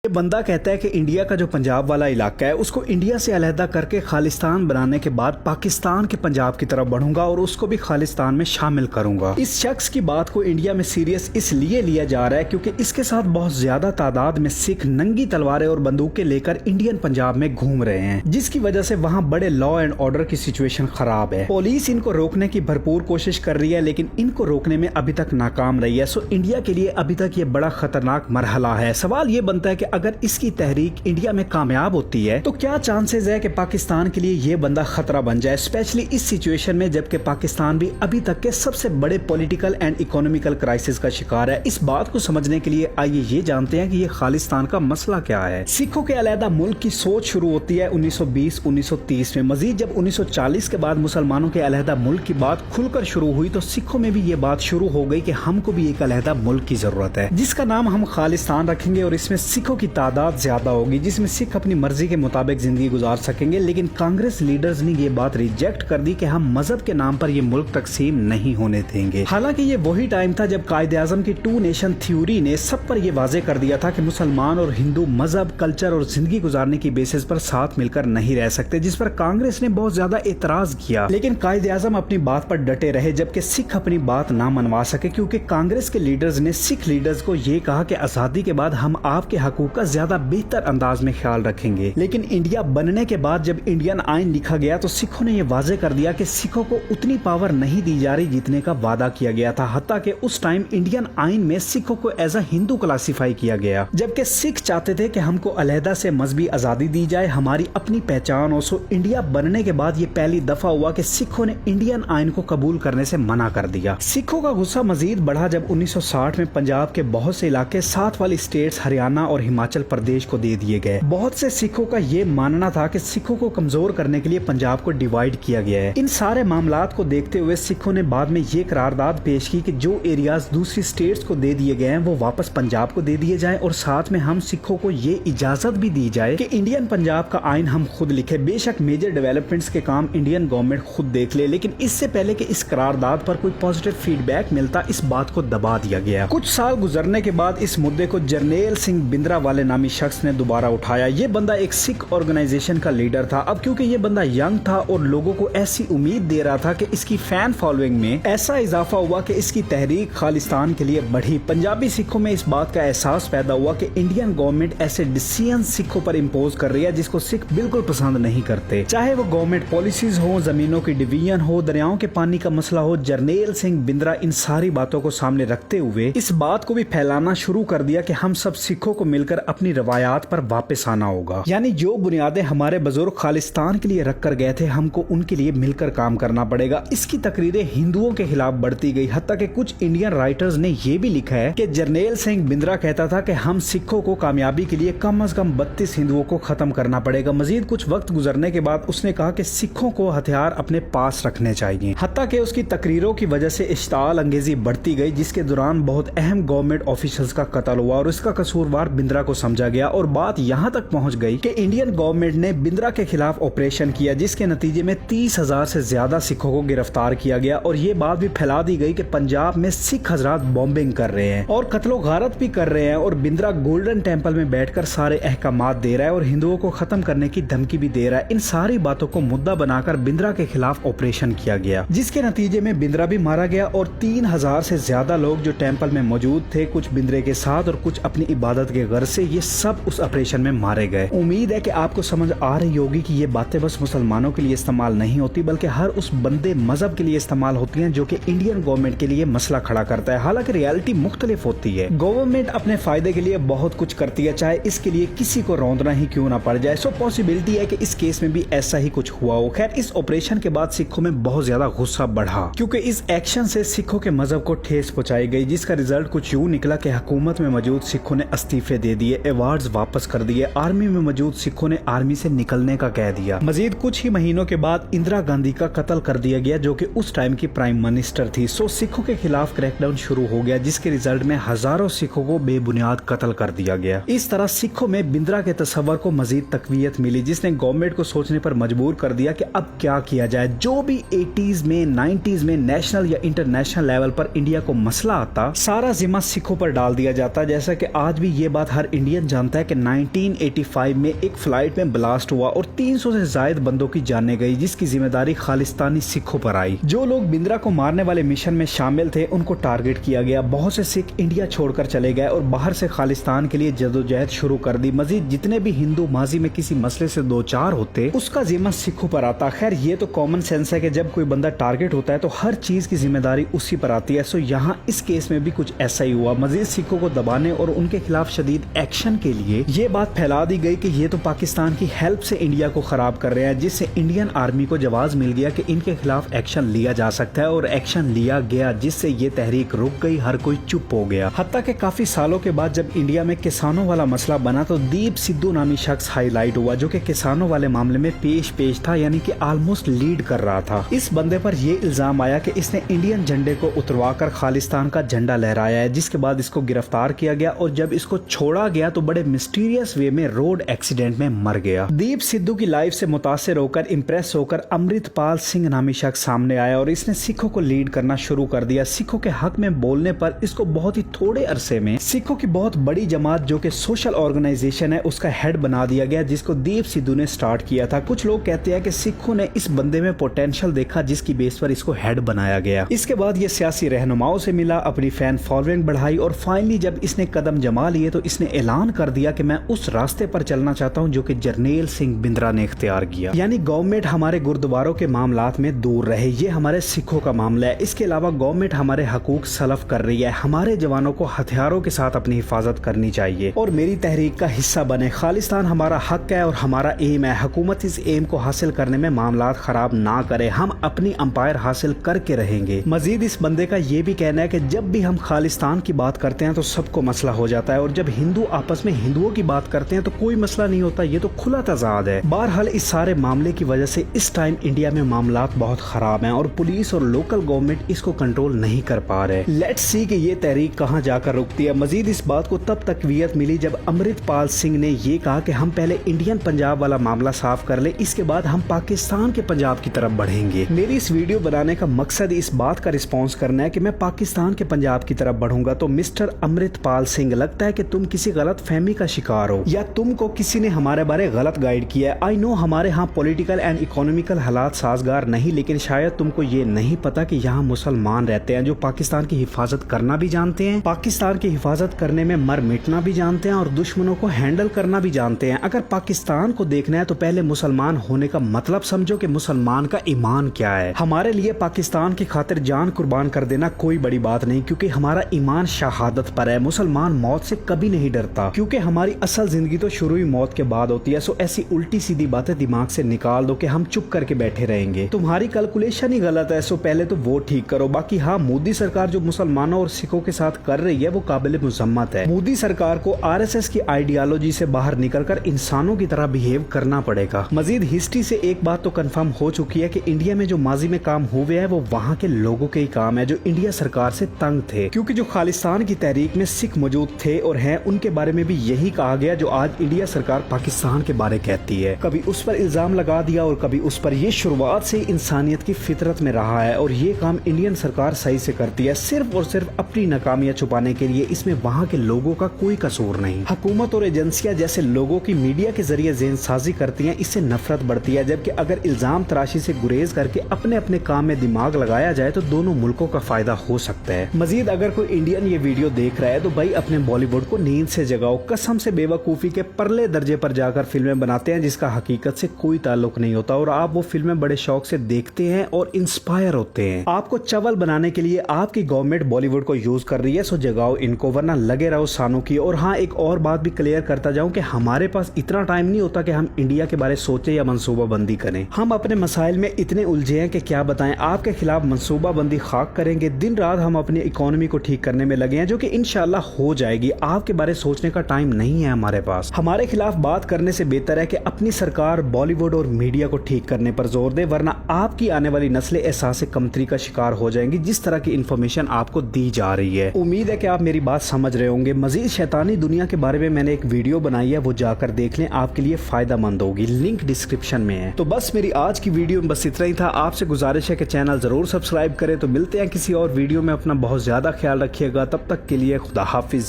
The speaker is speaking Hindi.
ये बंदा कहता है कि इंडिया का जो पंजाब वाला इलाका है उसको इंडिया से अलहदा करके खालिस्तान बनाने के बाद पाकिस्तान के पंजाब की तरफ बढ़ूंगा और उसको भी खालिस्तान में शामिल करूंगा। इस शख्स की बात को इंडिया में सीरियस इसलिए लिया जा रहा है क्योंकि इसके साथ बहुत ज्यादा तादाद में सिख नंगी तलवारें और बंदूकें लेकर इंडियन पंजाब में घूम रहे हैं, जिसकी वजह से वहाँ बड़े लॉ एंड ऑर्डर की सिचुएशन खराब है। पुलिस इनको रोकने की भरपूर कोशिश कर रही है लेकिन इनको रोकने में अभी तक नाकाम रही है। सो इंडिया के लिए अभी तक ये बड़ा खतरनाक मरहला है। सवाल ये बनता है कि अगर इसकी तहरीक इंडिया में कामयाब होती है तो क्या चांसेस है कि पाकिस्तान के लिए ये बंदा खतरा बन जाए, स्पेशली इस सिचुएशन में जबकि पाकिस्तान भी अभी तक के सबसे बड़े पॉलिटिकल एंड इकोनॉमिकल क्राइसिस का शिकार है। इस बात को समझने के लिए आइए ये जानते हैं कि ये खालिस्तान का मसला क्या है। सिखों के अलहदा मुल्क की सोच शुरू होती है 1920-1930 में। मजीद जब 1940 के बाद मुसलमानों के अलहदा मुल्क की बात खुलकर शुरू हुई तो सिखों में भी ये बात शुरू हो गई कि हमको भी एक अलहदा मुल्क की जरूरत है जिसका नाम हम खालिस्तान रखेंगे और इसमें सिखों की तादाद ज्यादा होगी, जिसमें सिख अपनी मर्जी के मुताबिक जिंदगी गुजार सकेंगे। लेकिन कांग्रेस लीडर्स ने ये बात रिजेक्ट कर दी कि हम मजहब के नाम पर ये मुल्क तकसीम नहीं होने देंगे। हालांकि ये वही टाइम था जब कायदे आजम की 2 नेशन थ्योरी ने सब पर यह वाजे कर दिया था कि मुसलमान और हिंदू मजहब, कल्चर और जिंदगी गुजारने की बेसिस पर साथ मिलकर नहीं रह सकते, जिस पर कांग्रेस ने बहुत ज्यादा एतराज किया। लेकिन कायदे आजम अपनी बात पर डटे रहे जबकि सिख अपनी बात ना मनवा सके क्योंकि कांग्रेस के लीडर्स ने सिख लीडर्स को ये कहा कि आजादी के बाद हम आपके हकूक का ज्यादा बेहतर अंदाज में ख्याल रखेंगे। लेकिन इंडिया बनने के बाद जब इंडियन आइन लिखा गया तो सिखों ने यह वाजे कर दिया कि सिखों को उतनी पावर नहीं दी जा रही जितने का वादा किया गया था। हत्ता कि उस टाइम इंडियन आइन में सिखों को एज अ हिंदू क्लासिफाई किया गया, जबकि सिख चाहते थे कि हमको अलहदा से मजहबी आजादी दी जाए, हमारी अपनी पहचान हो। सो इंडिया बनने के बाद ये पहली दफा हुआ कि सिखों ने इंडियन आइन को कबूल करने से मना कर दिया। सिखों का गुस्सा मजीद बढ़ा जब 1960 में पंजाब के बहुत से इलाके साथ वाली स्टेट्स हरियाणा और हिमाचल प्रदेश को दे दिए गए। बहुत से सिखों का ये मानना था कि सिखों को कमजोर करने के लिए पंजाब को डिवाइड किया गया है। इन सारे मामलात को देखते हुए सिखों ने बाद में ये करारदाद पेश की कि जो एरियाज दूसरी स्टेट्स को दे दिए गए हैं वो वापस पंजाब को दे दिए जाएं और साथ में हम सिखों को ये इजाजत भी दी जाए कि इंडियन पंजाब का आइन हम खुद लिखे। बेशक मेजर डेवलपमेंट्स के काम इंडियन गवर्नमेंट खुद देख ले, लेकिन इससे पहले कि इस करारदाद पर कोई पॉजिटिव फीडबैक मिलता इस बात को दबा दिया गया। कुछ साल गुजरने के बाद इस मुद्दे को जरनैल सिंह बिंद्रा वाले नामी शख्स ने दोबारा उठाया। ये बंदा एक सिख ऑर्गेनाइजेशन का लीडर था। अब क्योंकि ये बंदा यंग था और लोगों को ऐसी उम्मीद दे रहा था कि इसकी फैन फॉलोइंग में ऐसा इजाफा हुआ कि इसकी तहरीक खालिस्तान के लिए बढ़ी। पंजाबी सिखों में इस बात का एहसास पैदा हुआ कि इंडियन गवर्नमेंट ऐसे डिसीजन सिखों पर इम्पोज कर रही है जिसको सिख बिल्कुल पसंद नहीं करते, चाहे वो गवर्नमेंट पॉलिसीज हो, जमीनों की डिवीजन हो, दरियाओं के पानी का मसला हो। जरनैल सिंह बिंद्रा इन सारी बातों को सामने रखते हुए इस बात को भी फैलाना शुरू कर दिया कि हम सब सिखों को मिलकर अपनी रवायात पर वापस आना होगा, यानी जो बुनियादें हमारे बुजुर्ग खालिस्तान के लिए रख कर गए थे हमको उनके लिए मिलकर काम करना पड़ेगा। इसकी तकरीरें हिंदुओं के खिलाफ बढ़ती गई, हत्ता कि कुछ इंडियन राइटर्स ने यह भी लिखा है कि जरनैल सिंह बिंद्रा कहता था कि हम सिखों को कामयाबी के लिए कम से कम 32 हिंदुओं को खत्म करना पड़ेगा। मजीद कुछ वक्त गुजरने के बाद उसने कहा कि सिखों को हथियार अपने पास रखने चाहिए, हत्ता कि उसकी तकरीरों की वजह से इश्ताल अंगेजी बढ़ती गई जिसके दौरान बहुत अहम गवर्नमेंट ऑफिशियल्स का कत्ल हुआ और इसका कसूरवार बिंद्रा को समझा गया और बात यहाँ तक पहुँच गई कि इंडियन गवर्नमेंट ने बिंद्रा के खिलाफ ऑपरेशन किया जिसके नतीजे में 30,000 से ज्यादा सिखों को गिरफ्तार किया गया और ये बात भी फैला दी गई कि पंजाब में सिख हजरात बॉम्बिंग कर रहे हैं और कत्लो गारत भी कर रहे हैं और बिंद्रा गोल्डन टेम्पल में बैठकर सारे अहकामात दे रहा है और हिंदुओं को खत्म करने की धमकी भी दे रहा है। इन सारी बातों को मुद्दा बनाकर बिंद्रा के खिलाफ ऑपरेशन किया गया जिसके नतीजे में बिंद्रा भी मारा गया और 3,000 से ज्यादा लोग जो टेम्पल में मौजूद थे, कुछ बिंद्रे के साथ और कुछ अपनी इबादत के गर्ज से, ये सब उस ऑपरेशन में मारे गए। उम्मीद है कि आपको समझ आ रही होगी कि ये बातें बस मुसलमानों के लिए इस्तेमाल नहीं होती बल्कि हर उस बंदे मजहब के लिए इस्तेमाल होती हैं जो कि इंडियन गवर्नमेंट के लिए मसला खड़ा करता है। हालांकि रियलिटी मुख्तलिफ होती है। गवर्नमेंट अपने फायदे के लिए बहुत कुछ करती है, चाहे इसके लिए किसी को रौंदना ही क्यों ना पड़ जाए। सो पॉसिबिलिटी है कि इस केस में भी ऐसा ही कुछ हुआ हो। खैर, इस ऑपरेशन के बाद सिखों में बहुत ज्यादा गुस्सा बढ़ा क्योंकि इस एक्शन से सिखों के मजहब को ठेस पहुंचाई गई जिसका रिजल्ट कुछ यूं निकला कि हुकूमत में मौजूद सिखों ने इस्तीफे दे दिए, अवार्ड्स वापस कर दिए, आर्मी में मौजूद सिखों ने आर्मी से निकलने का कह दिया। मजीद कुछ ही महीनों के बाद इंदिरा गांधी का कत्ल कर दिया गया जो कि उस टाइम की प्राइम मिनिस्टर थी। सो सिखों के खिलाफ क्रैकडाउन शुरू हो गया जिसके रिजल्ट में हजारों सिखों को बेबुनियाद कत्ल कर दिया गया। इस तरह सिखों में बिंद्रा के तस्वर को मजीद तकवीयत मिली जिसने गवर्नमेंट को सोचने पर मजबूर कर दिया कि अब क्या किया जाए। जो भी 80s में 90s में नेशनल या इंटरनेशनल लेवल पर इंडिया को मसला आता, सारा जिम्मा सिखों पर डाल दिया जाता। जैसा कि आज भी ये बात हर इंडियन जानता है कि 1985 में एक फ्लाइट में ब्लास्ट हुआ और 300 से ज्यादा बंदों की जानें गई, जिसकी जिम्मेदारी खालिस्तानी सिखों पर आई। जो लोग बिंद्रा को मारने वाले मिशन में शामिल थे उनको टारगेट किया गया। बहुत से सिख इंडिया छोड़कर चले गए और बाहर से खालिस्तान के लिए जदोजहद शुरू कर दी। मजीद जितने भी हिंदू माजी में किसी मसले से दो चार होते उसका जिम्मा सिखों पर आता। खैर ये तो कॉमन सेंस है कि जब कोई बंदा टारगेट होता है तो हर चीज की जिम्मेदारी उसी पर आती है। सो यहाँ इस केस में भी कुछ ऐसा ही हुआ। मजीद सिखों को दबाने और उनके खिलाफ शदीद एक्शन के लिए ये बात फैला दी गई कि ये तो पाकिस्तान की हेल्प से इंडिया को खराब कर रहे हैं, जिससे इंडियन आर्मी को जवाब मिल गया कि इनके खिलाफ एक्शन लिया जा सकता है और एक्शन लिया गया, जिससे ये तहरीक रुक गई। हर कोई चुप हो गया। हत्ता के काफी सालों के बाद जब इंडिया में किसानों वाला मसला बना तो दीप सिद्धू नामी शख्स हाईलाइट हुआ, जो कि किसानों वाले मामले में पेश था, यानी कि ऑलमोस्ट लीड कर रहा था। इस बंदे पर यह इल्जाम आया कि इसने इंडियन झंडे को उतरवाकर खालिस्तान का झंडा लहराया है, जिसके बाद इसको गिरफ्तार किया गया और जब इसको छोड़ा गया तो बड़े मिस्टीरियस वे में रोड एक्सीडेंट में मर गया। दीप सिद्धू की लाइफ से मुतासिर होकर इम्प्रेस होकर अमृतपाल सिंह नामी शख्स सामने आया और इसने सिखों को लीड करना शुरू कर दिया। सिखों के हक में बोलने पर इसको बहुत ही थोड़े अरसे में सिखों की बहुत बड़ी जमात जो कि सोशल ऑर्गेनाइजेशन है उसका हेड बना दिया गया, जिसको दीप सिद्धू ने स्टार्ट किया था। कुछ लोग कहते हैं कि सिखों ने इस बंदे में पोटेंशियल देखा, जिसकी बेस पर इसको हेड बनाया गया। इसके बाद ये सियासी रहनुमाओं से मिला, अपनी फैन फॉलोइंग बढ़ाई और फाइनली जब इसने कदम जमा लिए तो इसने ऐलान कर दिया कि मैं उस रास्ते पर चलना चाहता हूं जो कि जरनैल सिंह बिंद्रा ने इख्तियार किया। यानी गवर्नमेंट हमारे गुरुद्वारों के मामलात में दूर रहे, ये हमारे सिखों का मामला है। इसके अलावा गवर्नमेंट हमारे हकूक सलफ कर रही है, हमारे जवानों को हथियारों के साथ अपनी हिफाजत करनी चाहिए और मेरी तहरीक का हिस्सा बने। खालिस्तान हमारा हक है और हमारा एम है। हुकूमत इस एम को हासिल करने में मामलात खराब ना करे, हम अपनी अंपायर हासिल करके रहेंगे। मजीद इस बंदे का ये भी कहना है कि जब भी हम खालिस्तान की बात करते हैं तो सबको मसला हो जाता है और जब हिंदू आपस में हिंदुओं की बात करते हैं तो कोई मसला नहीं होता। ये तो खुला तजाद है। बहरहाल इस सारे मामले की वजह से इस टाइम इंडिया में मामलात बहुत खराब हैं और पुलिस और लोकल गवर्नमेंट इसको कंट्रोल नहीं कर पा रहे। लेट्स सी कि ये तहरीक कहाँ जाकर रुकती है। मजीद इस बात को तब तकवीयत मिली जब अमृतपाल सिंह ने ये कहा कि हम पहले इंडियन पंजाब वाला मामला साफ कर ले, इसके बाद हम पाकिस्तान के पंजाब की तरफ बढ़ेंगे। मेरी इस वीडियो बनाने का मकसद इस बात का रिस्पॉन्स करना है कि मैं पाकिस्तान के पंजाब की तरफ बढ़ूंगा। तो मिस्टर अमृतपाल सिंह, लगता है कि तुम किसी गलत फहमी का शिकार हो या तुमको किसी ने हमारे बारे गलत गाइड किया है। आई नो हमारे यहाँ पॉलिटिकल एंड इकोनॉमिकल हालात साजगार नहीं, लेकिन शायद तुमको ये नहीं पता कि यहाँ मुसलमान रहते हैं जो पाकिस्तान की हिफाजत करना भी जानते हैं, पाकिस्तान की हिफाजत करने में मर मिटना भी जानते हैं और दुश्मनों को हैंडल करना भी जानते हैं। अगर पाकिस्तान को देखना है तो पहले मुसलमान होने का मतलब समझो कि मुसलमान का ईमान क्या है। हमारे लिए पाकिस्तान की खातिर जान कुर्बान कर देना कोई बड़ी बात नहीं, क्योंकि हमारा ईमान शहादत पर है। मुसलमान मौत से कभी नहीं डरता, क्योंकि हमारी असल जिंदगी तो शुरू ही मौत के बाद होती है। सो ऐसी उल्टी सीधी बातें दिमाग से निकाल दो कि हम चुप करके बैठे रहेंगे। तुम्हारी कैलकुलेशन ही गलत है। सो पहले तो वो ठीक करो। बाकी हाँ, मोदी सरकार जो मुसलमानों और सिखों के साथ कर रही है वो काबिल मुजम्मत है। मोदी सरकार को आरएसएस की आइडियोलॉजी से बाहर निकलकर इंसानों की तरह बिहेव करना पड़ेगा। मजीद हिस्ट्री से एक बात तो कंफर्म हो चुकी है कि इंडिया में जो माजी में काम हुए हैं वो वहाँ के लोगों के ही काम है जो इंडिया सरकार से तंग थे, क्योंकि जो खालिस्तान की तहरीक में सिख मौजूद थे और हैं उनके बारे में भी यही कहा गया जो आज इंडिया सरकार पाकिस्तान के बारे कहती है। कभी उस पर इल्जाम लगा दिया और कभी उस पर। ये शुरुआत से इंसानियत की फितरत में रहा है और ये काम इंडियन सरकार सही से करती है, सिर्फ और सिर्फ अपनी नाकामियां छुपाने के लिए। इसमें वहाँ के लोगों का कोई कसूर नहीं। हुकूमत और एजेंसियां जैसे लोगों की मीडिया के जरिए ज़हनसाज़ी करती हैं, इससे नफरत बढ़ती है। जबकि अगर इल्जाम तराशी से गुरेज करके अपने अपने काम में दिमाग लगाया जाए तो दोनों मुल्कों का फायदा हो सकता है। मजीद अगर कोई इंडियन ये वीडियो देख रहा है तो भाई अपने बॉलीवुड को नींद से जगाओ। कसम से बेवकूफ़ी के परले दर्जे पर जाकर फिल्में बनाते हैं जिसका हकीकत से कोई ताल्लुक नहीं होता और आप वो फिल्में बड़े शौक से देखते हैं और इंस्पायर होते हैं। आपको चवल बनाने के लिए आपकी गवर्नमेंट बॉलीवुड को यूज कर रही है। सो जगाओ इनको, वरना लगे रहो सानों की। और हाँ, एक और बात भी क्लियर करता जाऊं कि हमारे पास इतना टाइम नहीं होता कि हम इंडिया के बारे सोचें या मंसूबा बंदी करें। हम अपने मसाइल में इतने उलझे हैं कि क्या बताएं। आपके खिलाफ मंसूबा बंदी खाक करेंगे। दिन रात हम अपनी इकोनॉमी को ठीक करने में लगे हैं, जो कि इंशाल्लाह हो जाएगी। आपके बारे सोचने का टाइम नहीं है हमारे पास। हमारे खिलाफ बात करने से बेहतर है कि अपनी सरकार बॉलीवुड और मीडिया को ठीक करने पर जोर दे, वरना आपकी आने वाली नस्लें एहसास कमतरी का शिकार हो जाएंगी जिस तरह की इंफॉर्मेशन आपको दी जा रही है। उम्मीद है कि आप मेरी बात समझ रहे होंगे। मजीद शैतानी दुनिया के बारे में मैंने एक वीडियो बनाई है, वो जाकर देख लें, आपके लिए फायदा मंद होगी। लिंक डिस्क्रिप्शन में है। तो बस मेरी आज की वीडियो में बस इतना ही था। आपसे गुजारिश है कि चैनल जरूर सब्सक्राइब करें। तो मिलते हैं किसी और वीडियो में। अपना बहुत ज्यादा ख्याल रखिएगा। तब तक के लिए खुदा हाफिज।